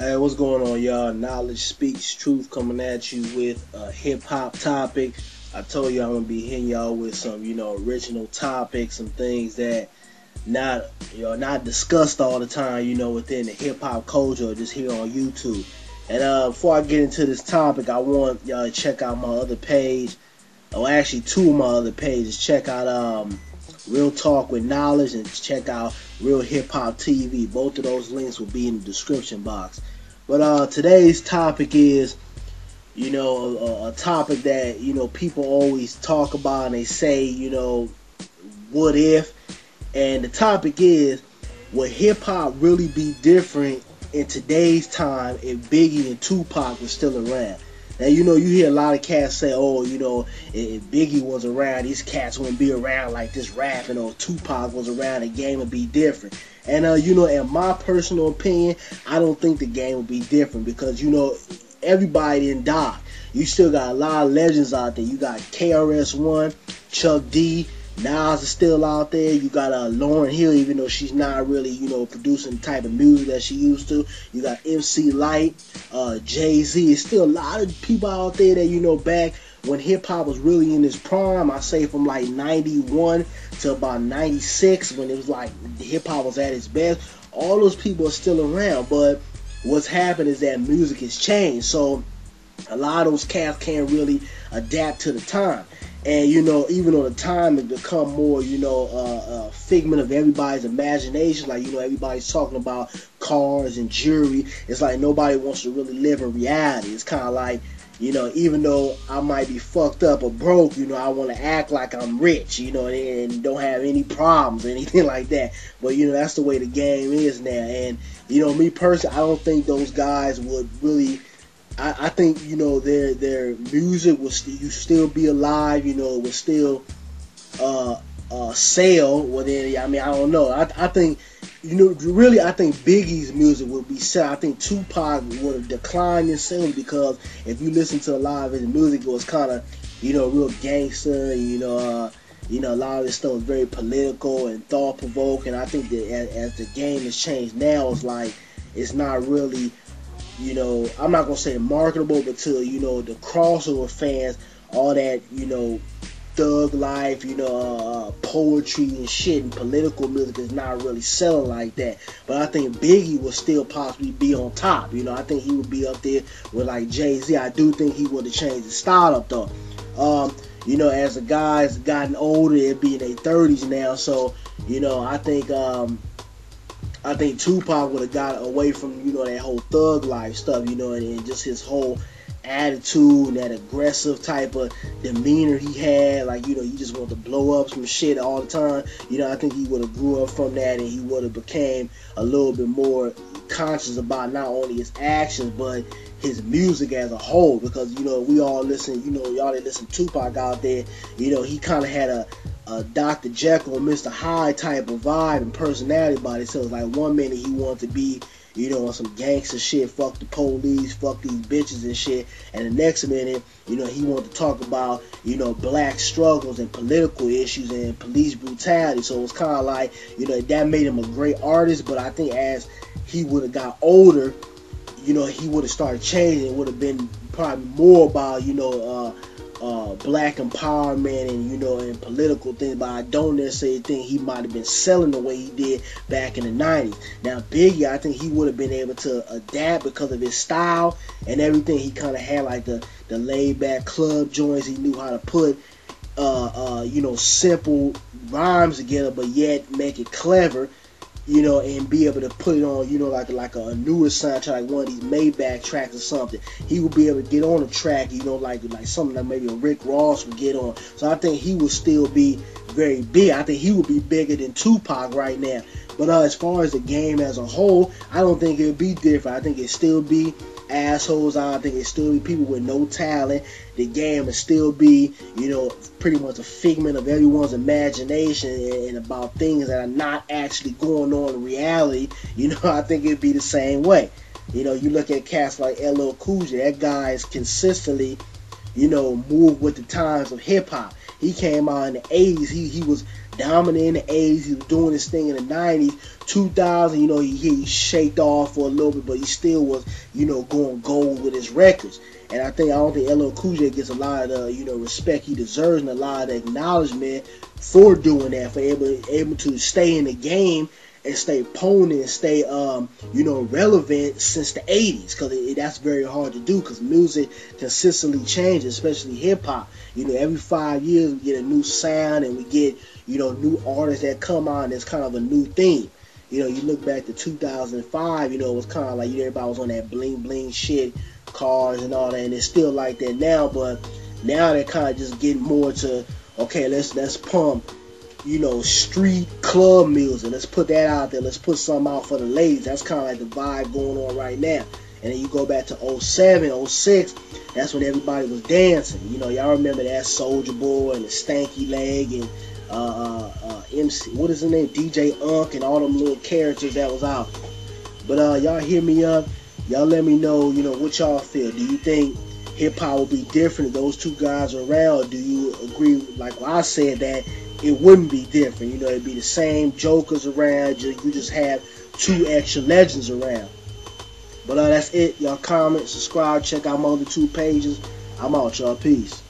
Hey, what's going on, y'all? Knowledge speaks truth, coming at you with a hip hop topic. I told you I'm gonna be hitting y'all with some, original topics, some things that not discussed all the time, within the hip hop culture or just here on YouTube. And before I get into this topic, I want y'all to check out my other page, or actually two of my other pages. Check out Real Talk with Knowledge and check out Real Hip Hop TV. Both of those links will be in the description box. But today's topic is, a topic that, people always talk about and they say, what if? And the topic is, would hip hop really be different in today's time if Biggie and Tupac were still around? Now, you hear a lot of cats say, oh, if Biggie was around, these cats wouldn't be around like this rapping, or Tupac was around, the game would be different. And, in my personal opinion, I don't think the game would be different because, everybody didn't die. You still got a lot of legends out there. You got KRS-One, Chuck D, Nas is still out there. You got Lauryn Hill, even though she's not really, producing the type of music that she used to. You got MC Lyte, Jay-Z. There's still a lot of people out there that, back when hip-hop was really in its prime, I say from like 91 to about 96, when it was like hip-hop was at its best, all those people are still around. But what's happened is that music has changed. So a lot of those cats can't really adapt to the time. And, even though the time has become more, a figment of everybody's imagination, like, everybody's talking about cars and jewelry, it's like nobody wants to really live in reality. It's kind of like, even though I might be fucked up or broke, I want to act like I'm rich, and don't have any problems or anything like that. But, that's the way the game is now. And, me personally, I don't think those guys would really... I think their music will still be alive. It will still sell. Well, then I don't know. I think really I think Biggie's music will be sell. I think Tupac would have declined in sales because if you listen to a lot of his music, it was kind of real gangster. A lot of this stuff was very political and thought provoking. I think that as the game has changed now, it's like it's not really. I'm not gonna say marketable, but to the crossover fans, all that thug life, poetry and shit and political music is not really selling like that. But I think Biggie will still possibly be on top. I think he would be up there with like Jay-Z. I do think he would have changed the style up though. As the guys gotten older, it'd be in their 30s now, so I think Tupac would have got away from, that whole thug life stuff, and just his whole attitude and that aggressive type of demeanor he had, like, he just wanted to blow up some shit all the time. I think he would have grew up from that and he would have became a little bit more conscious about not only his actions, but his music as a whole, because, we all listen, y'all that listen to Tupac out there, he kind of had a Dr. Jekyll and Mr. Hyde type of vibe and personality about it. So it's like one minute he wanted to be, on some gangster shit, fuck the police, fuck these bitches and shit, and the next minute, he wanted to talk about, black struggles and political issues and police brutality. So it's kind of like, that made him a great artist, but I think as he would have got older, he would have started changing. It would have been probably more about, black empowerment and and political things, but I don't necessarily think he might have been selling the way he did back in the 90s. Now Biggie, I think he would have been able to adapt because of his style and everything. He kind of had like the laid back club joints. He knew how to put simple rhymes together, but yet make it clever. And be able to put it on, like a newer soundtrack, like one of these Maybach tracks or something. He would be able to get on a track, like something that maybe a Rick Ross would get on. So I think he would still be very big. I think he would be bigger than Tupac right now. But as far as the game as a whole, I don't think it would be different. I think it'd still be assholes. I think it'd still be people with no talent. The game would still be, pretty much a figment of everyone's imagination and about things that are not actually going on in reality. I think it'd be the same way. You look at cats like LL Cool J. That guy is consistently, moved with the times of hip hop. He came out in the 80s. He was dominant in the 80s. He was doing his thing in the 90s. 2000, he shaked off for a little bit, but he still was, going gold with his records. And I don't think LL Cool J gets a lot of the, respect he deserves and a lot of the acknowledgement for doing that, for able to stay in the game and stay potent and stay, relevant since the 80s, because that's very hard to do, because music consistently changes, especially hip-hop. Every 5 years we get a new sound, and we get, new artists that come on. It's kind of a new theme. You look back to 2005, it was kind of like everybody was on that bling bling shit, cars and all that, and it's still like that now, but now they're kind of just getting more to, okay, let's pump, street club music. Let's put that out there. Let's put something out for the ladies. That's kind of like the vibe going on right now. And then you go back to 07, 06, that's when everybody was dancing. Y'all remember that Soulja Boy and the Stanky Leg and MC, what is his name, DJ Unk, and all them little characters that was out. But y'all hear me up. Y'all let me know, what y'all feel. Do you think hip-hop will be different if those two guys are around? Or do you agree, like I said, that it wouldn't be different? It'd be the same jokers around. You just have two extra legends around. But that's it. Y'all comment, subscribe, check out my other two pages. I'm out, y'all. Peace.